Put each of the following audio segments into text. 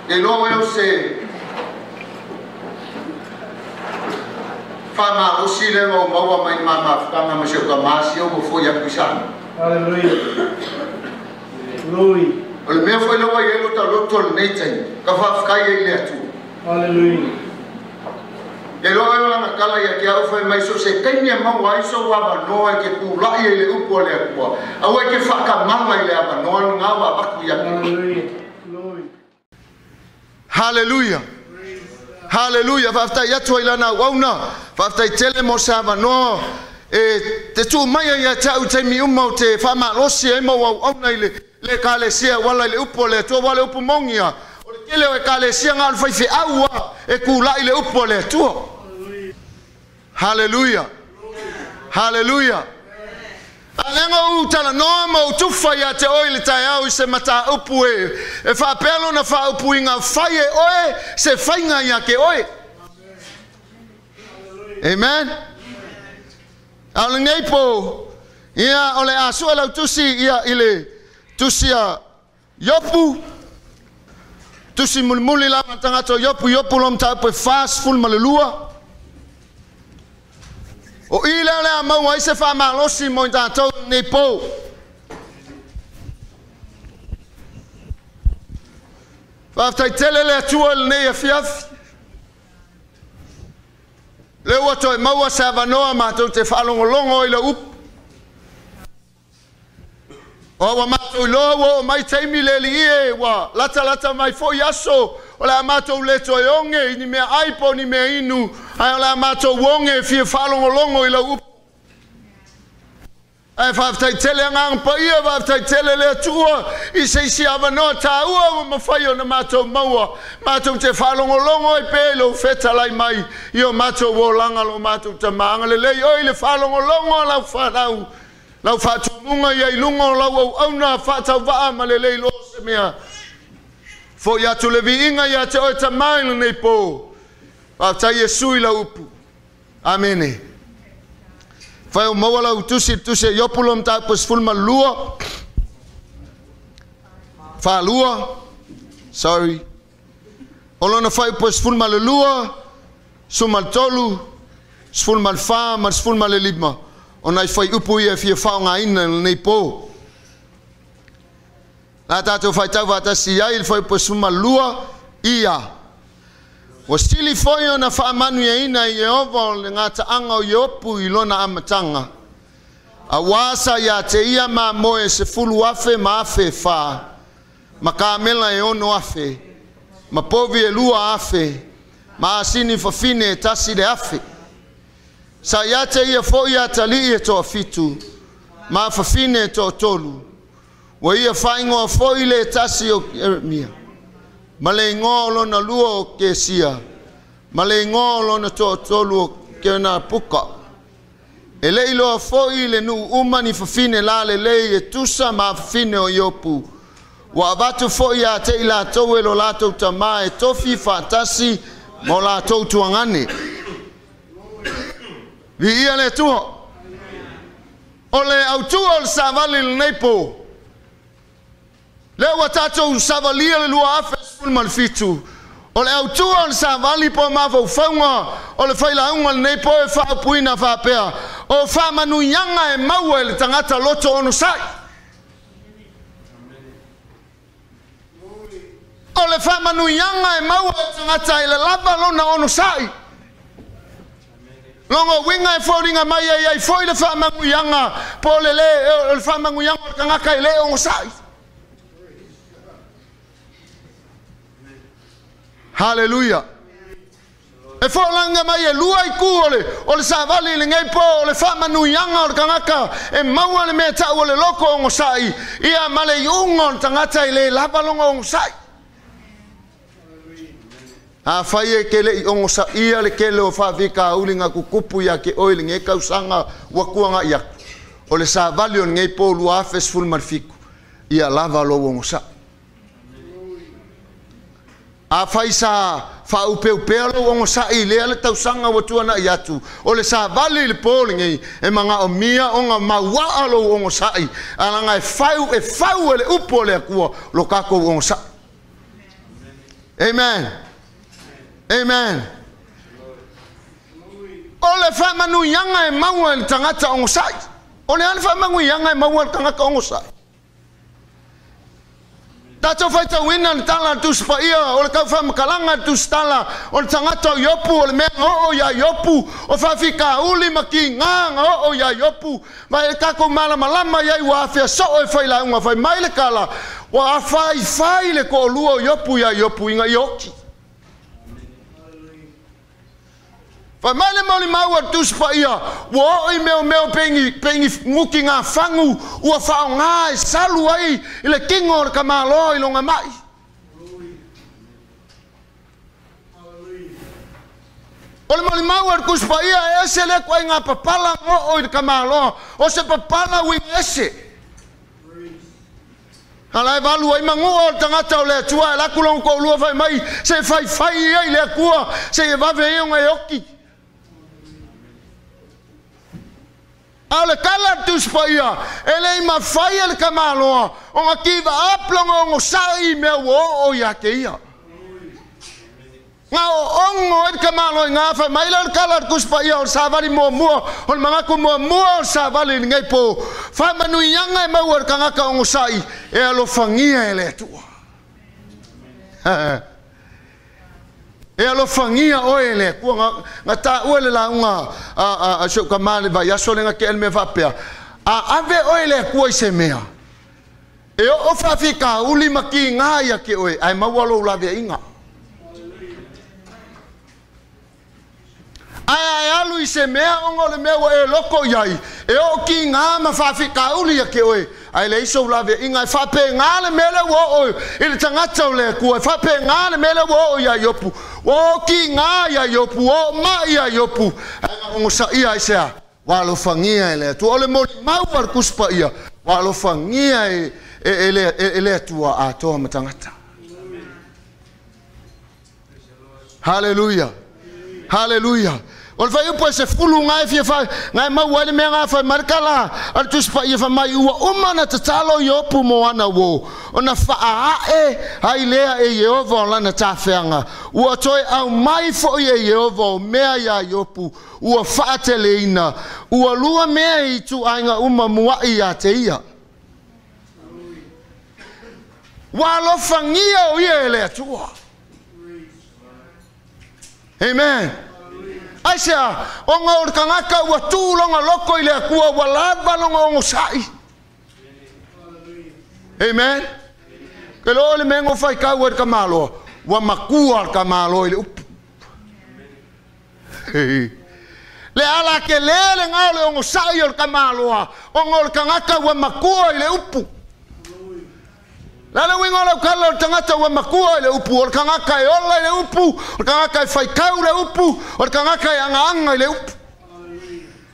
e lo eu se fama o sile mo mo mai mama fama mo se ka masi o fo ya kusa. Hallelujah. Glory. O me foi lo ye lo ta lo tol nei tai ka fa ka ye le tu. Hallelujah. E lo eu la kala ya ke au foi mai so se kanya ma wa so wa ba no ke ku la ye le upo le ko. A wa ke fa ka mama le ba no nga wa ba ku ya. Hallelujah. Glory. Hallelujah. Hallelujah. Fafta ya toilana wauna. Fafta tele mo sava no e te tu mai ya tau te mi umau te fama losi e mo wa ona le kalesia wala le upo le to wala upo mongia. O le kele e kalesia ngal fai fe aua e ku la le upo le to. Hallelujah. Hallelujah. Alenga utala no mo tufa ya te oile tai au se mata upu e fa pelo na fa upu inga fai e oe se fainga ya ke oe. Amen. Al neipo ia ole asu ala tusi ia ile tusi a yopu tusi mulmuli la matanga to yopu lom ta pe fast full malelua. O ile ole ma wa se fa ma losi mo ta to neipo. Fa ta telele tuol ne fiaf. Le wato e maua sa vanoa mātou te whaalongolongo i la up. O wa mātou loa o mai teimi le li e wa lata mai fo yaso. O la mātou leto e onge i ni mea aipo ni mea inu. Ai o la mātou wonge fie whaalongolongo i la up. Ai whaftai tele angang pa ia whaftai tele le tua. I seisi avanoa tā ua wa mawhai o na mātou maua. Mātou te whalongolongo i pēlo feta lai mai. I o mātou wolanga lo mātou ta maanga le lei. Oi le whalongolongo lau whanau. Lau whatumunga i ai lungo lau au auna whatau waa ma le lei lo se mea. Fo i atu le vi inga i ate oi ta maina nei pō. Whaftai e sui la upu. Amene. Fai o mawala utusi yopulom ta pas fulma lua. Fa lua. Sorry. Olona fai pas fulma lua. Sumal tolu. Fulma fa mas fulma le lima. Ona fai upu ia fia fa nga ina nei po. La tato fai tau vata si ai fai pas fulma lua ia. O stili foi ona fa manu e ina i Jehova le ngata anga o yopu i lona amatanga. A wasa ya te ia ma moe se fulu afe ma afe fa. Ma kamela e ono afe. Ma povi e lua afe. Ma asini fa fine e tasi de afe. Sa ya te ia foi ya tali e to fitu. Ma fa fine e to tolu. Wa ia fa ingoa foi le tasi o Eremia. Ma le ngolo na lua o ke sia. Ma le ngolo na tolu o ke na puka. E le ilo foi le nu umani fafine la le e tusa ma fafine o yopu. Wa avatu foi a te ila tau e lo lato tama e tofi fatasi mo la tau tuangane. Vi ia le tuho. O le autua o savali le neipo. Le watato savalia le lua afe fulmal fitu. O le autua le savali po mafau faunga. O le whailaunga le neipo e whaapuina whapea. O whamanu yanga e maua le tangata loto ono sai. O le whamanu yanga e maua e tangata e le lava lona ono sai. Longo winga e fōringa mai ai foi le whamanu yanga. Po le whamanu yanga o kangaka e le ono sai. Hallelujah. E fōlanga mai e lua i ku o le savali le ngai po o le whamanu yanga o le kangaka e maua le mea tau o le loko o ngosai ia male iunga o le tangata i le labalonga o ngosai. A whai e kele i o ngosai ia le kele o whawika ulinga kukupu ia ke oi le ngai kausanga wakuanga ia o le savali o le ngai po lua afes fulmarfiku ia lavalo o ngosai. A fai sa fa upeu lo o sa ile le tausanga watua na yatu o le sa vale le polingi e manga o mia o nga maua lo o sai ala nga e fau le upo le akua lo kako o sa Amen. Amen. Ole fa manu yanga e mau e tangata o ngosai. Ole ale fa manu yanga e mau e tangata o ngosai. Tato fai ta wina tala tu spa ia ole ka fa makalanga tu stala ole tangata yopu ole me o ya yopu o fa fika uli makinga o ya yopu mai ka ko mala malama ya wa fa so e fai la unha fai mai le kala wa fai le ko luo yopu ya yopu inga yoki. Fa male mole mau tu spa ia wo I meo pengi nguki nga fangu ua fa nga e salu ai ile kingo ka malo I longa mai. Ole mole mau tu spa ia ese le ko nga papala o ka malo o se papala wi ese. Ala valu ai mango tangata o le tua la kulong ko lua fai mai se fai ai le kua se va ve nga yoki. Ale kala tu spaya ele ma fai el kamalo o akiva aplongo ngo sai me wo o ya ke ia nga ongo el kamalo nga fa mai el kala tu spaya o savali mo o manga ko mo o savali ngai po fa manu yanga me wo kanga ka ngo sai e alo fangia ele tu e alo fangia o ele ku nga ta o le la nga a so ka male va ya so le nga ke el me va pe a ave o ele ku se mea e o fa fika uli maki nga ya ke o ai ma walo la ve inga ai alu se mea o le me o e loko yai e o ki nga ma fa fika uli ya ke o ai le so la ve inga fa pe nga le mele wo il tangata le ku fa pe nga le mele wo ya yopu o ki nga ya yopu o ma ya yopu ngo sa ia isa walo fangia ele tu ole mo mau par kuspa ia walo fangia ele tu a to matangata. Hallelujah. Hallelujah. Ol fa yupo se fulu ngai fie fa ngai ma wale me nga fa markala al tu spa ia fa mai ua umana tatalo yopu mo ana wo ona fa e ai lea e Yehova lana tafenga ua toi au mai fo e Yehova mea ya yopu ua fa teleina ua lua mea I tu ainga uma muai ya te ia walo fangia o ia ele tua. Amen. Aisha, onga o kangaka ua tūlonga loko I le akua ua lava longa o ngosai. Amen. Ke lo le mengo fai kau ka malo, ua makua ka malo I le upu. Le ala ke lele ngau le o ngosai o ka malo, onga o kangaka ua makua I le upu. Lala wingo la kala tangata wa makua le upu o kangaka e ola le upu o kangaka e fai kau le upu o kangaka e anga le upu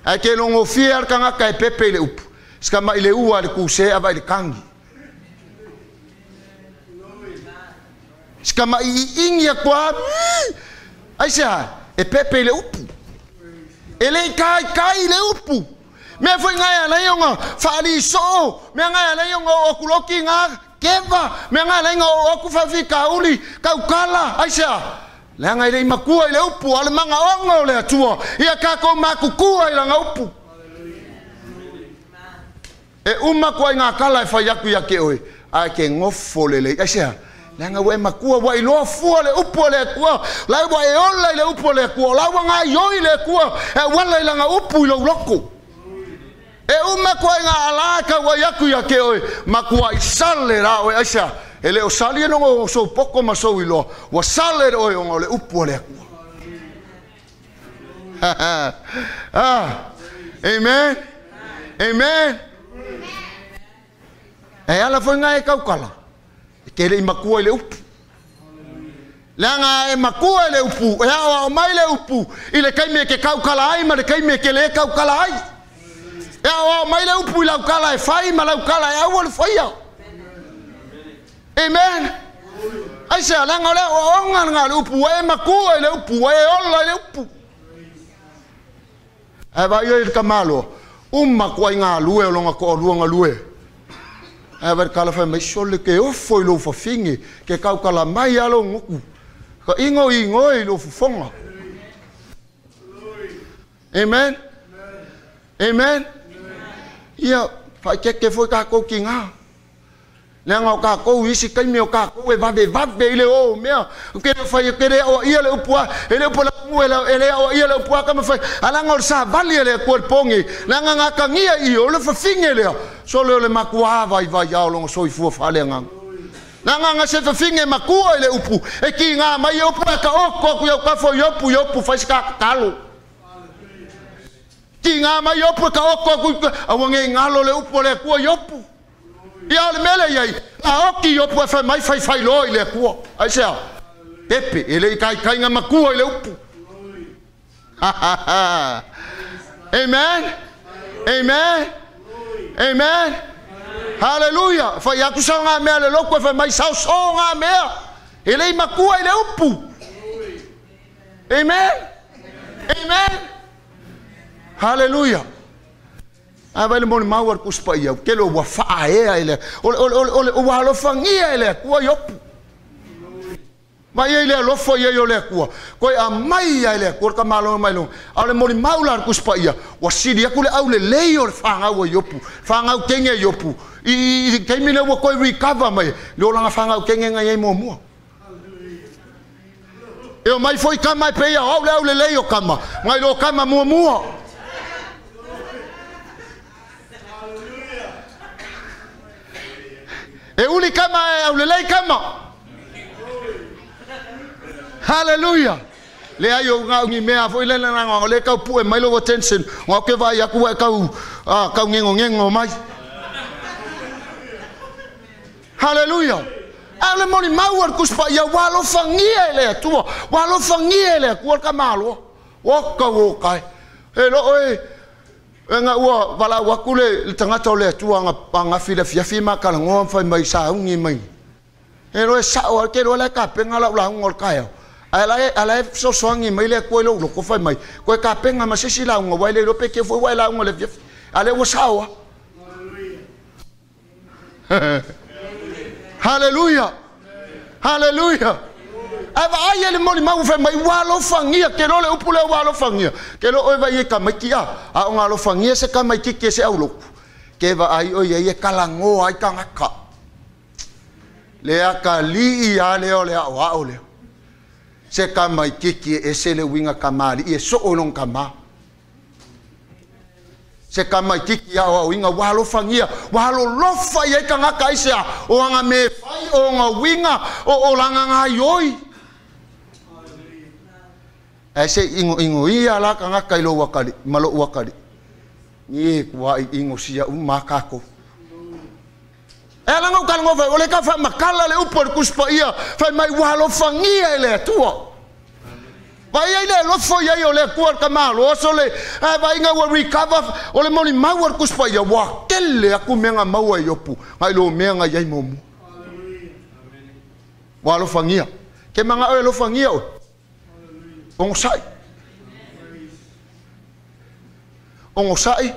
ai ke longo fia o kangaka e pepe le upu ska mai le ua le kuse ava le kangi ska mai ingia kwa ai sa e pepe le upu ele kai le upu me foi ngai la yonga fali so me ngai la yonga o kuloki nga keva me nga lenga o ku fa fika uli kaukala aisha la nga ile makua ile upu ale manga ongo le atua ia ka ko makukua ile nga upu e uma ko nga kala fa yaku yake oi a ke ngofo le aisha la nga we makua wa ilo fu le upu le kwa la wa e ola ile upu le kwa la wa nga yo ile kwa e wala ile nga upu ile loko e uma ko nga alaka wa yaku yake oi makua isale ra o asha ele o sali no so poco ma so ilo wa sale oi o le upu le amen amen e ala foi nga e kaukala ke le makua le upu langa e makua le upu e o mai le upu ile kai me ke kaukala ai ma le kai me ke le kaukala ai o mai le upu la kala e fai ma la kala e o foi ya amen ai se ala ngale o nga le upu e makua le upu e ola le upu e va yo il kamalo ko nga lue o longa ko luanga lue e va kala fa me sole ke o foi lo fa fingi ke kaukala mai alo nguku Ka ingo i lo fufonga. Amen. Amen. Ia fa ke foi ka ko kinga. Le ngau ka ko isi kai meo ka ko e vave ile o mea. Ke fa ke re o ia le upua, ele upua la muela ele o ia le upua ka me fa. Ala ngor sa vali ele ko pongi. La nga ka ngia I o le fa fingele. So le makua vai ya lo so I fu fa le ngang. Nga se fa finge makua ile upu. E ki nga mai upu ka o ko ka fo yopu fa ska talo. Ki nga mai yopu ka o ko awange ngalo le upu le ko yopu. Ia le mele ia a oki yo po fa mai fai lo ile ko ai se pepe ele kai nga makua ile upu amen amen amen hallelujah fa ya tu sanga me le loko fa mai sa songa me ele makua ile upu amen amen hallelujah Avale mon mawar kuspa ia ke lo wa fa ele o wa lo fangia ele ko yopu mai ele lo fo ye yo le ko a mai ele ko ka malo mai lo ale mon maular kuspa ia wa sidi ku le au le leyor fanga wo yopu fanga kenge yopu I ke mina wo ko recover mai lo langa fanga kenge nga ye mo e mai foi kama pe ia au le leyo kama mai lo kama mo E uli kama au lelei kama. Hallelujah. Le ayo nga ngi mea foi le nga le ka pu e mai lo attention. Nga ke vai aku e ka ngengo mai. Hallelujah. Ale moni mauar kuspa ya walo fangia le tu. Walo fangia le ku ka malo. Wa ka wo kai. E lo oi nga ua wala wakule tangata le tuanga panga fila fiafi makala ngom fa mai sa ungi mai e ro sa o ke ro la ka penga la ngol kaio ala so songi mai le ko lo ko fa mai ko ka penga ma sisi la ngo wale ro pe ke fo wala ngol le fiafi ale wo sa wa hallelujah hallelujah ava ai le moni mau fa mai walo fangia ke lo le upule walo fangia ke lo oi vai ka makia a nga lo fangia se ka mai ke se aulo ke va ai oi ye kalango ai ka ngaka le aka li ia le ole a ole se ka mai ke e se le winga kamali e so olong kama se ka mai kiki a winga walo fangia walo lofa ye ka ngaka isa o nga me fai o nga winga o langa nga yoi ese ingo ia la ka ngaka ilo wakali malo wakali ni kwa ingo sia makako ela ngau kalngo fa ole ka fa makala le upor kuspa ia fa mai walo fangia ele tua vai ele lo foi ai ole kuar ka malo so le vai nga wo recover ole moni mawar kuspa ia wa kelle aku menga mawa yopu ai lo menga yai momu walo fangia ke manga o lo fangia ongo sai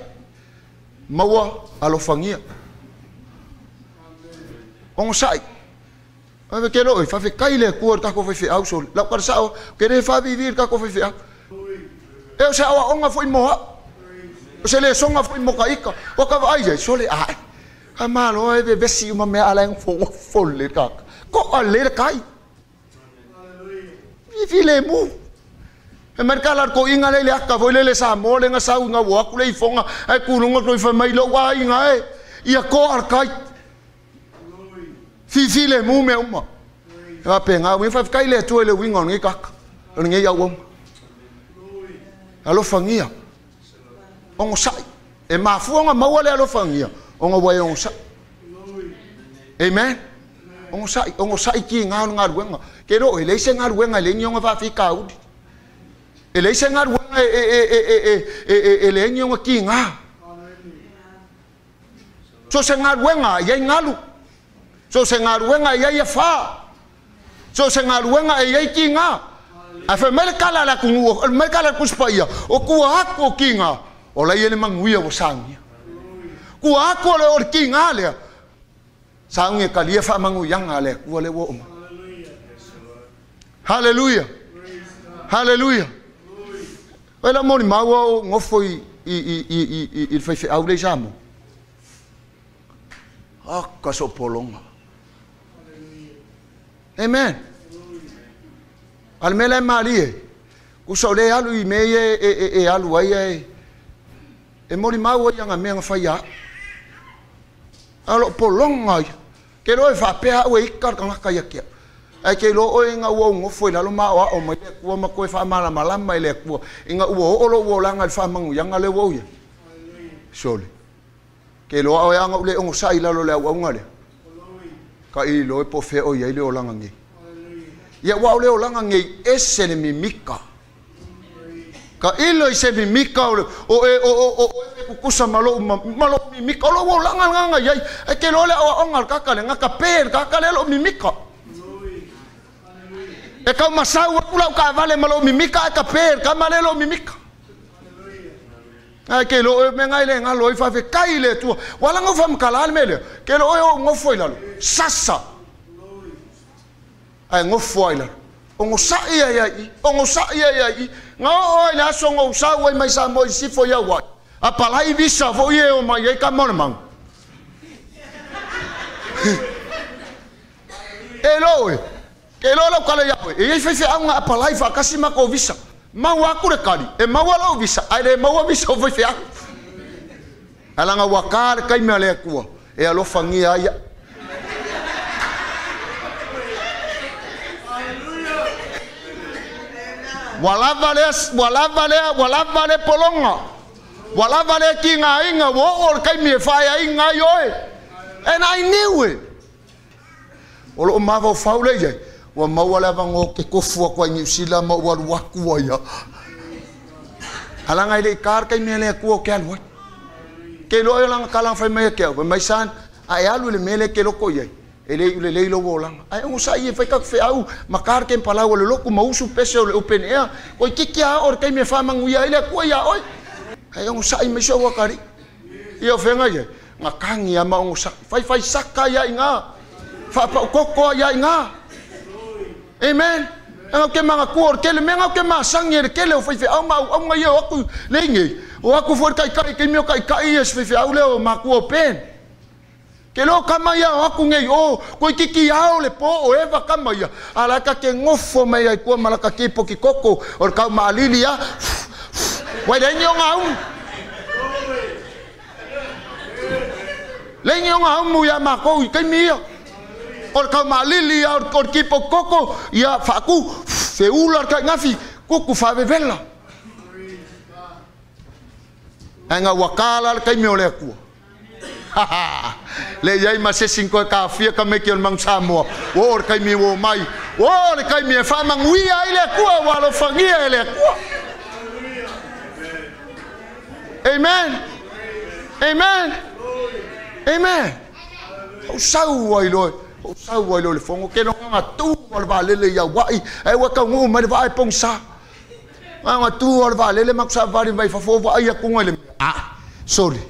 mawa alo fangia ongo sai ave ke lo fa fe kaile kuor ka ko fe au so la par sa ke re fa vivir ka ko fe e sa wa onga foi moha o se le songa foi mokaika o ka vai so le ai ka malo e be besi uma me ala en fo le ka ko ale kai vivile mu e merkala ko inga le aka foi le sa mo le nga sa nga wa ku le fonga ai ku no ngoi fa mai lo wa inga e ia ko ar kai fifile mu me uma va penga wi fa kai le tu le winga ngi kak ngi ya wom alo fangia ongo sai e ma fuanga ma wale alo fangia ongo wa ongo sai amen ongo sai ki nga nga wenga ke ro le se nga wenga le nyonga va fi kaudi ele se nga wenga ele nyonga ki nga so se nga wenga ye ngalu so se nga wenga ye fa so se nga wenga ye ki nga a fe mel kala la ku mel kala ku spaia o ku hako ki nga o la ye manguia o sangia ku hako le or ki nga le sangia kalia fa mangu yang ale ku le wo Hallelujah. Hallelujah. Ela moni maua ngofo i fai au le jamo. Aka so polonga. Amen. Almele malie. Kusole alu i me e alu ai e moni maua yanga me fai a. Alo polonga. Ke lo e fa pe a we ikar kanga kaya kia. Ai ke lo o inga wo ngofo la lo ma o mai ku ma ko fa mala mala mai le ku inga wo o lo wo langa fa mangu yanga le wo ya sole ke lo o yanga le o sai la lo le o ngale ka i lo e po fe o ya le o langa ngi ya wa le o langa ngi ese le mimika ka i lo ese mimika o e ku sa malo mimika lo wo langa nga ya ke lo le o ngal ka ka le nga ka per ka le lo mimika. E kau masau pula ka vale malo mimika ka per ka malelo mimika. Ai ke lo me ngai le ngalo i fa fe kai le tu. Wala ngo fam kala mele. Ke lo o ngo foi la. Sasa. Ai ngo foi la. O ngo sa ia i. O ngo sa ia i. Ngo o la so ngo sa we mai sa mo si fo ya wa. A pala i visa fo ye o mai ka mo mang. Elo e lo kala ya e fe anga pa life akasi mako visa mawa ku re kali e mawa lo visa ai le mawa visa o fe ala nga wakar kai me le ku e alo fangia ya wala vale polonga wala vale kinga inga wo or kai me fa ya inga yo and I knew it olo mava faule ye wa mawala vango ke kofu kwa New Zealand ma wa waku ya alanga ile kar kai mele ku ke alwa ke lo lang kala fa me ke ba mai san ai alu le mele ke lo ko ye ele le lo volang ai o sa ye fa ka fe au makar ke pala o le lo ku mausu pese o open air ko kikia or kai me fa mangu ya ile ku ya oi ai o sa me so wa kari yo fenga ye ngakangi ama o sa fa saka ya inga fa koko ya inga. Amen. Ang ke mga kuor ke le menga ke masangir ke le fa au ma yo aku lengi o aku for kai ke mio kai es fa au le o ma ku open ke lo kama ya aku ngai o ko kiki au le po o eva kama ya ala ka ke ngofo mai ai ko malaka ke po ki koko or ka ma lili ya wa le nyo ngau le nyo ngau mu ya ma ko ke mio or ka malili or kipo koko ya faku fe ular ka ngafi kuku fa vela anga wakala ka mi ole ku le yai ma se 5 ka fia ka me ki mang samo or ka mi wo mai or ka mi fa mang wi ai le ku wa lo fangia le ku amen amen amen o sau ai lo o sau ai lo le fongo ke no nga tu or va le ya wai ai wa ka ngu ma va ai pong sa nga tu or va le mak sa va ri vai fa fo va ai ku ngale sorry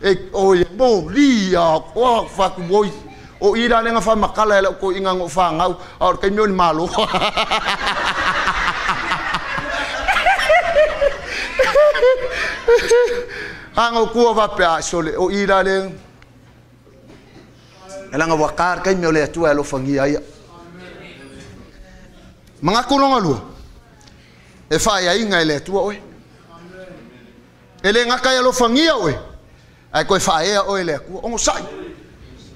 e o ye mo ria o fa ku boy o ira le nga fa makala le ko inga ngo fa ngau or ka mion malo anga ku va pe sole o ira le elanga wakar kai me le tu alo fangi ai manga kulonga lu e fa ya inga le tu oi ele nga kai alo fangi oi ai ko fa ya oi le ku o sai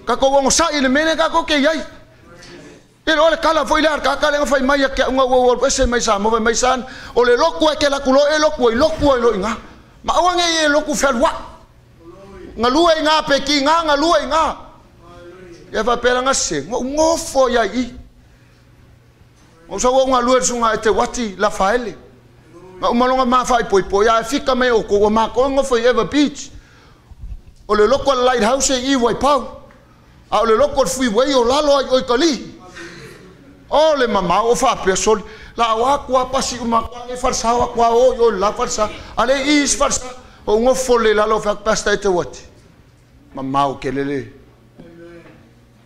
ka ko o sai le mene ka ko ke yai e ole kala foi lar ka le nga fai mai ke nga wo ese mai sa mo mai san o le loku ke la kulo e loku lo inga ma o nga e loku fel wa nga lu e nga pe ki nga lu e nga ya va pela nga se ngo fo ya i o so nga lu sunga te wati la faele ma malonga ma fai poi ya fika me o ko ma ko ngo fo eva beach o le local lighthouse i wai pau a o le local freeway o lalo o kali o le mama o fa pesol la wa kwa pasi uma kwa farsa wa kwa o yo la farsa ale is farsa o ngo fo le lalo fa pasta te wati mama o kelele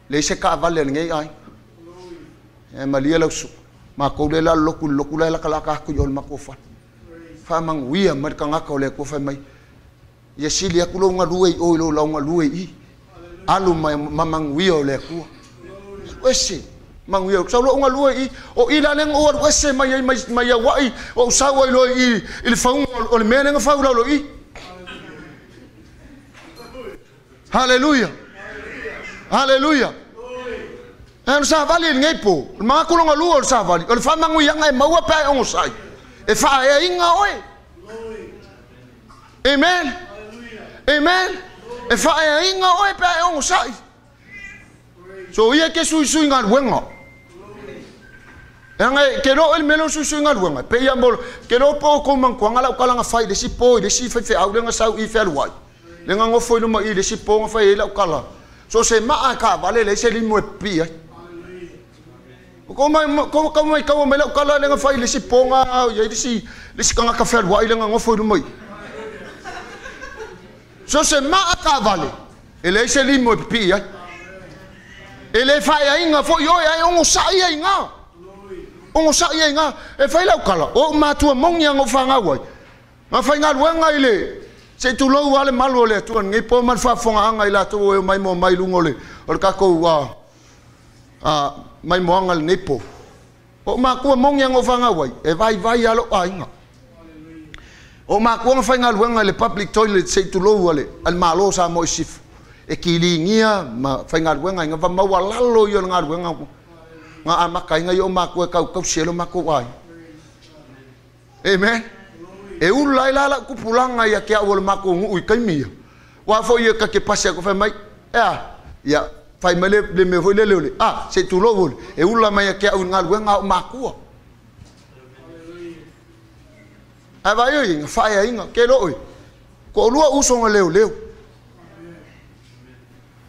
le se ka vale ngai ai e malia lo su ma ko le la loku la kala ka ku yol makofa fa mang wia mar ka ngaka le ko fa mai ye sili aku lo ngalue o lo la ngalue I alu mamang wia le ku wese mang wia so lo ngalue I o ila neng o wese mai wai o sa wai lo I il fa o le meneng fa lo I haleluya haleluya en sa vali ngepo ma ku lo ngalue sa vali o fa mang wia ngai maua pa o sai e fa e inga oi amen amen e fa e inga oi pa o sai so ia ke sui ngal wenga Yang ke ro el melo susu ngal wenga pe ya mol ke ro po ko man ko ngala kala nga fai de si po de si fe au de nga sau I fel wai le nga ngo foi no ma I de si po nga fai la kala so se ma ka vale le se limo pi ko mai ka me la kala le nga fai le si po nga ya de si le si ka fel wai le nga ngo foi no mai so se ma ka vale ele se limo pi ele fai inga fo yo ya ngo sai inga o sa ia nga e fai lau kala o matua mongi ngo fanga wai ma fai nga wenga ile se tu lo wale malo le tu ngi po man fa fonga nga ila tu o mai mo mai lungo le o ka ko wa mai mo nga le po o ma ku mongi ngo fanga wai e vai alo ainga o ma ku fai nga wenga le public toilet se tu lo wale al malo sa mo sif e kilingia ma fai nga wenga nga va ma walalo yo nga wenga nga amakai nga yo mako kau selo mako wai amen e ulai la ku pulanga ya kia wol mako ngui kai mi wa fo ye ka ke pase ko fa mai ya fai mele le me foi le se tu lo wol e ula mai ya kia un ngal wenga mako ava yo ing fa ya inga ke lo ko lua uso nga leo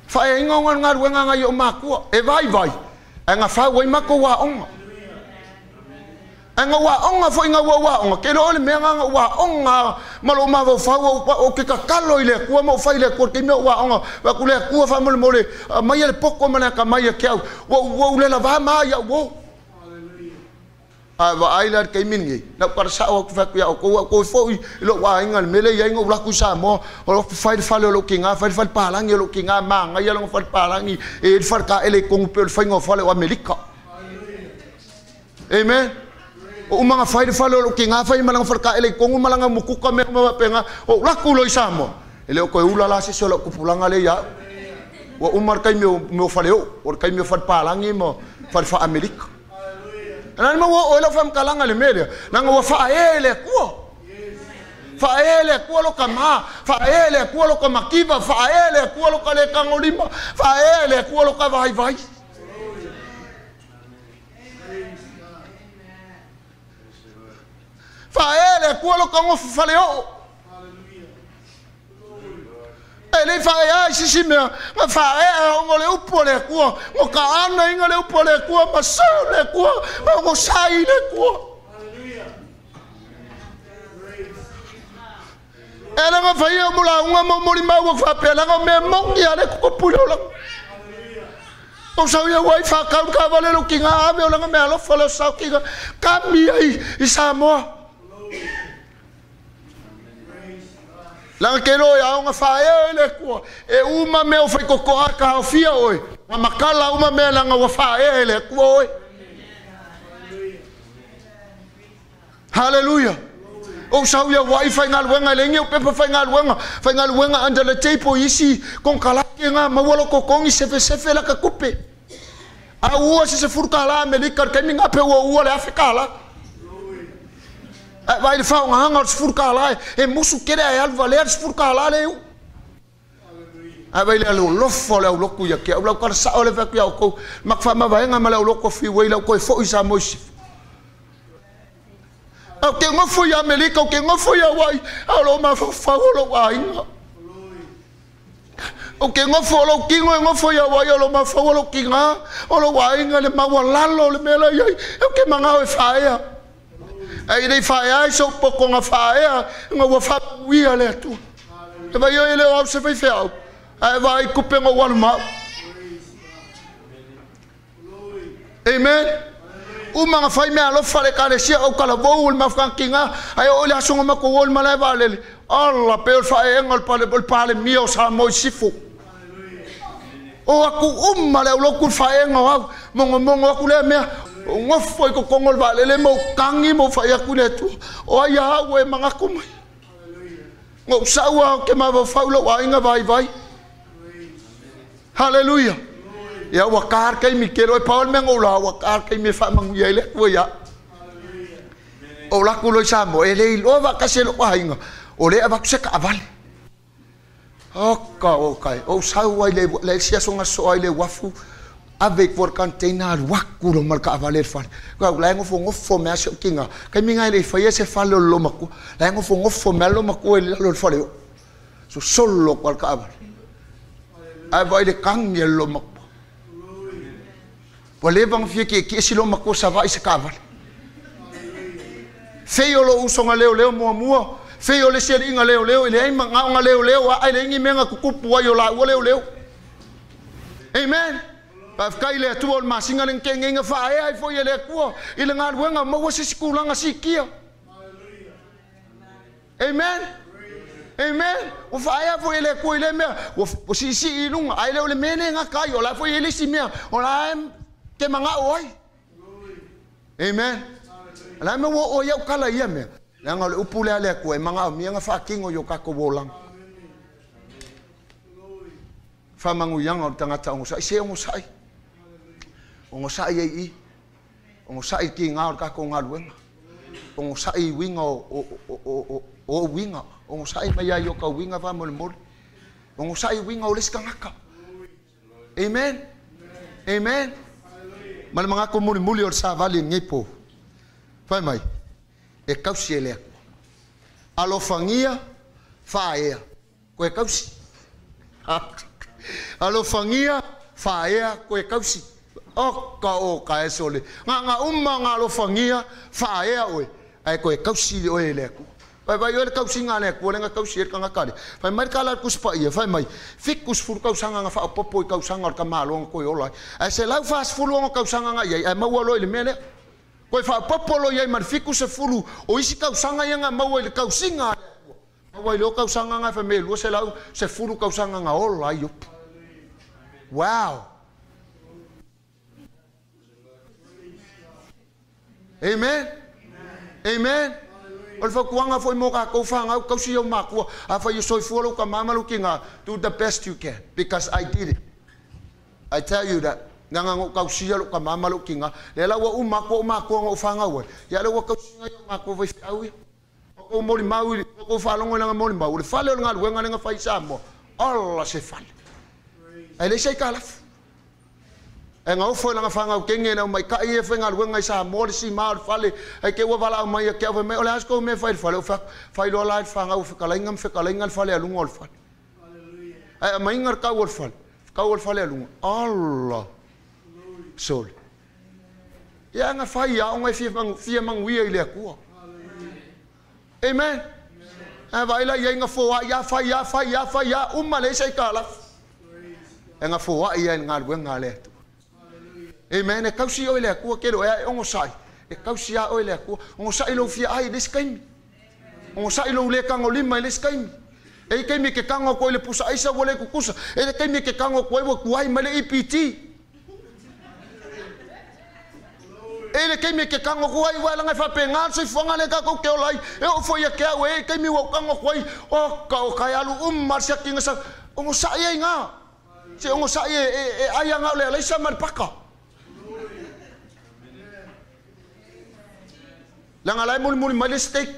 fa ya inga ngal wenga nga yo mako e vai Anga fa wai mako wa onga. Anga wa onga fo inga wa onga. Ke lo le me nga wa onga malo ma fa o ke ka kalo ile ku mo fa ile ko ke me wa onga. Wa ku le ku fa mo le mai le poko mana ka mai ke wo le la va ma ya wo. Wa ai la ke mingi. Na par sa o fa ku ya ko fo lo wa inga me le ya inga la ku sa mo o fa lo kinga fa palang lo kinga ma nga ya lo fa palang e fa ka ele ko pe fa ngo fa le wa melika amen o mga fa lo kinga fa malang fa ka ele ko malang muku ka me ma penga o la ku lo sa mo ele ko ula la se lo ku pulanga le ya wa umar kai me fa le o kai me fa palang mo fa amerika nan mo o la fam kalanga le media nang wa fa ele ko fa ele ko lo kama fa ele ko lo kama kiba fa ele ko lo kale kangolima fa ele ko lo ka vai fa ele ko lo ka fa le o ele fa ya si me fa ngole upole ko o ka ana ngole upole ko ma so le ko o sai le ko ela nga fa ya mula nga mo mori ma wo fa pela nga me mongi ale ko pulo la o sa ya wai fa ka vale lo kinga ave o nga me alo fa lo sa kinga kami ai isa mo la ke lo ya nga fa ele ko e uma me o fa ko ka fia oi ma makala uma me la nga wa fa ele ko oi hallelujah o sau ya wai fa ngal wenga lengi o pepa fa ngal wenga anda le teipo isi kon kala nga mawolo ko kongi sefe la ka kupe a uo se furkala melika ka minga pe uo le afkala vai fa nga hanga furkala e musu kere ai valer furkala le vai le lo fo le lo ku ya ke o ka sa o le fa ku ya ko makfa ma vai nga mala lo ko fi wei la ko fo isa mo o ke ngo fo ya melika o ke ngo fo ya wai alo ma fa lo wai o ke ngo fo lo kingo ngo fo ya wai alo ma fa lo kinga o lo wai nga le ma wala lo le mela ya o ke manga o fa ya ai dei fa ya so poko nga fa ya ngo wa fa wi ale tu e vai yo ele o se vai fe au ai vai kupe ngo wal ma amen mga fai me alo fale kale sia o kala bo ma frankinga ai o le asonga ma ko wol mala vale alla pe fai engol pale mio sa mo sifu o aku male o ku fai engol mongo aku le me ngofo ko kongol vale le mo kangi mo fai aku le tu o ya we mga kumai ngo sawa ke ma faulo wa inga vai haleluya ya wakar kai mi kero paul me ngola wakar kai mi fa mang yele wo ya o la ku lo sa mo ele lo va ka se lo wa inga o le va se ka vale o kai o sa wa le sia songa so ile wafu avec por container waku lo mal ka vale fa ka la ngofo me aso kinga kai mi ngai le fa ye se fa lo maku la ngofo me lo maku lo fa le so solo kwal ka vale ai vai de kang ye lo maku Wale bang fie ke silo mako sa vai se kaval. Feio lo usonga leo mua. Feio le sia inga leo ile ai manga leo ai le ngi menga kukupu ai la leo. Amen. Pa kai le tu ol masinga len kenga nga fa ai fo ye le ku ile nga wenga mo se skula nga sikia. Amen. Amen. O fa ai fo ye le ku ile me o si ilunga ai le mene nga kai o la fo ye le si me o la ke manga oi amen la me wo o ya kala ia me la ngale upule ale ko e manga mi nga fa kingo yo ka ko bolang fa mangu yang o tanga ta ngo sai se ngo sai i ngo sai ki nga ka ko nga luenga ngo sai winga o winga ngo sai mai yo ka winga fa mo ngo sai winga o les kangaka amen amen Mal mga kumuli or sa vali ngipo. Fai mai. E kausi ele. Alofangia faea. Ko e kausi. Alofangia faea ko e kausi. O ka e sole. Nga nga alofangia faea oe. Ai ko e kausi o ele. Vai yo le kausi nga le ko nga kausi ka nga kale. Fai mai kala ku spa ia fai mai. Fikus fur kausanga nga fa popo kausanga ka malo ko yo lai. Ai se lau fas fulu nga kausanga nga ia ai mau lo ile mele. Ko fa popo lo ia mar fikus se fulu o isi kausanga ia nga mau ile kausinga. Mau ile kausanga nga fa me lo se lau se fulu kausanga nga o lai yo. Wow. Amen. Amen. Ol fa kuanga foi mo ka ko fanga ka si yo makua afa yo soi fulo ka mama looking do the best you can because I did it. I tell you that nanga ngo ka si yo ka mama looking le la wa umako ngo fanga wa ya le wa ka si yo mako vai awi ko mori mawi ko fa longo nga mori mawi fa le nga wenga nga fa isamo Allah se fa ele sei kala e nga fo la nga fanga kenge na mai ka ie fenga wenga sa mor si mal fale e ke wa vala mai ke wa me ola asko me fa fale fa lo la fanga fa kala ngam fale alungol fa haleluya e mai ngar ka wol fale alung Allah sol ya nga fa ya nga fi mang wi ile ku amen e vai la ya nga fo ya fa ya umale sai kala e nga fo ya ngar wenga le amen e kausi o ile ku ke ro e ongo sai e kausi a o ile ku ongo sai lo fia ai des kaimi ongo sai lo le kango lima les kaimi e kaimi ke kango ko ile pusa isa wole ku kusa e kaimi ke kango ko wo kuai male IPT e le kaimi ke kango ko ai wala nga fa penga se fonga le ka ko ke olai e o foi ke we kaimi wo kango ko ai o ka o kai alu mar sia kinga sa ongo sai nga se ongo sai e ai nga le le sa mal paka Lang alay muli mistake.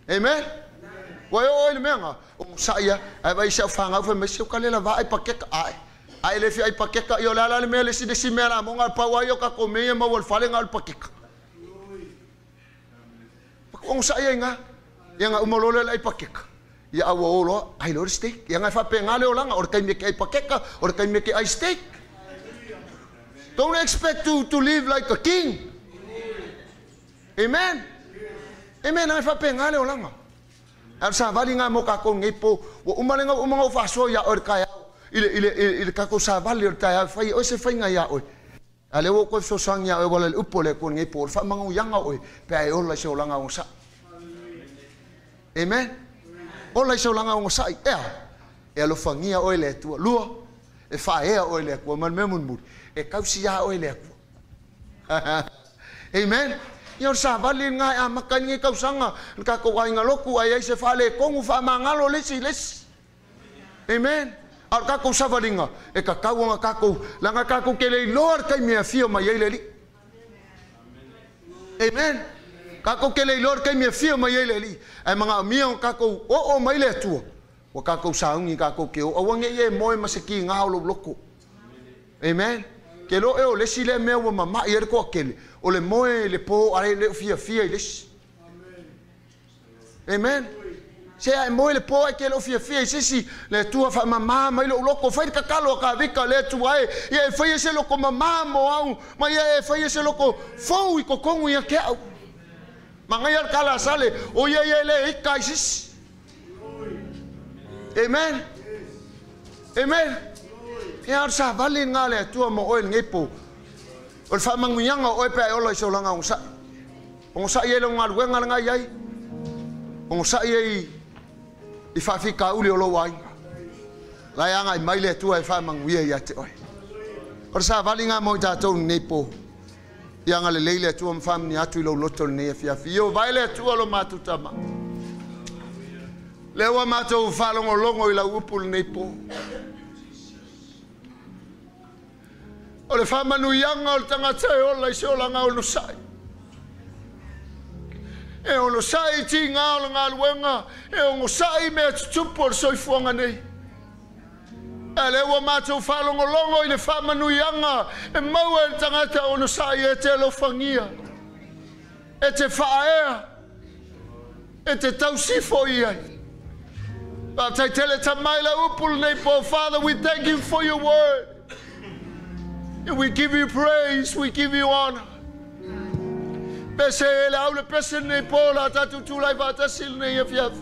Amen. Wayo oil menga. Saya ay bay siya fanga fa mesyo kalila va ay pakek ay le fi ay pakek yo la me le si de simera mo ngal pawayo ka komeye mo wal fale ngal pakek. Kung saya nga yang umolole ay pakek. Ya awolo ay lor steak. Yang fa pengale lang or kay me kay pakek or kay me kay ay steak. Don't expect to live like a king. Amen. Amen. Ang fapengale lang. Ang sabali nga mo kako ngipo, umale nga ufaso ya or kaya ile kako sabali or kaya fai o se fai nga ya o. Ale wo ko so sangya o wala upole ko ngai por fa mangu yanga oi pe ai ola so langa o sa. Amen. Ola so langa o sa e lo fangia oi le tu lua e fa e oi le ko man memun mut e kausia oi le ko. Amen. Yo sa vali ngai a makan ngai kausanga ka ko ai ngaloku ai se fa le kongu fa mangalo lesi. Amen. Al kako savalinga e ka kauanga kako langa kako kele lor kai mea fio mai ele. Amen. Kako kele lor kai mea fio mai ele. Ai manga mia kako o mai le tu. O kako saungi kako ke o wange ye moe maseki ngalo loko. Amen. Ke lo e o lesi le mea wa mama i ko kele. O le moe le po are le fia les. Amen. Se ai moe le po ai ke lo fia sisi le tua fa mama mai lo loko fai ka kalo ka vika le tu ai e fai se loko mama mo au mai e fai se loko fou I ko kongu ia ke au mangai al kala sale o ye le ikai sisi. Amen. Amen. E ar sa vale ngale tua mo oil ngepo o fa manguianga o pe o lo so langa on sa ye lo ngal wenga ngai ai on sa ye I fa fika uli o lo wai la yanga I mai le tua e fa manguia ia te oi o sa valinga mo tatou nepo yanga le leile tua mfam ni atu lo loto ne fia fio vai le tua lo matu tama le wa matu fa longo longo I la upul nepo o le fa manu yanga o tanga te o la so langa o no sai e o lo sai ti ngalo wenga e o sai me tupo so ifonga nei ele wa mato falongo longo I le fama nu yanga e mau e tangata o no sai e te lo fangia e te faea e te tausifo ia but I tell it tamaila upul nei po Father we thank you for your word and we give you praise we give you honor. Pese ele aule pese ne pola tatu tulai vata sil ne yafiaf.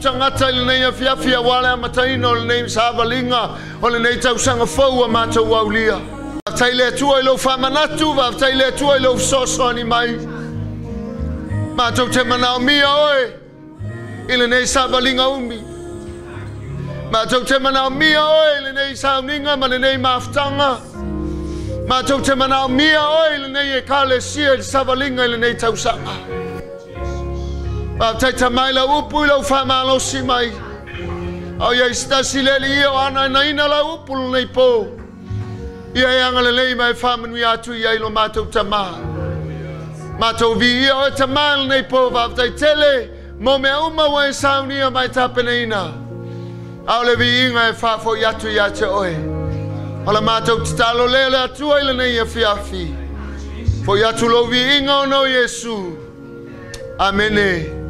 Tangata I le nei fiafia wala mataina o le nei savalinga o le nei tausanga fau a matou aulia tai le tua I lo famanatu va tai le tua I lo soso ani mai matou te manao mia oe I le nei savalinga umi matou te manao mia oe I le nei sauninga ma le nei maftanga matou te manao mia oe I le nei e kalesia I savalinga I le nei tausanga tai mai la upu la fama lo si mai au ia sta sileli io ana ina la upu nei po ia anga le lei mai fama mi atu ia lo matou tama matou vi io tama nei po va tai tele mo me uma wa sauni mai tapeneina au le vi inga e fa fo ia tu ia te oe ala matou talo lele atu ile nei ia fiafi fo ia tu lo vi inga no Yesu amene.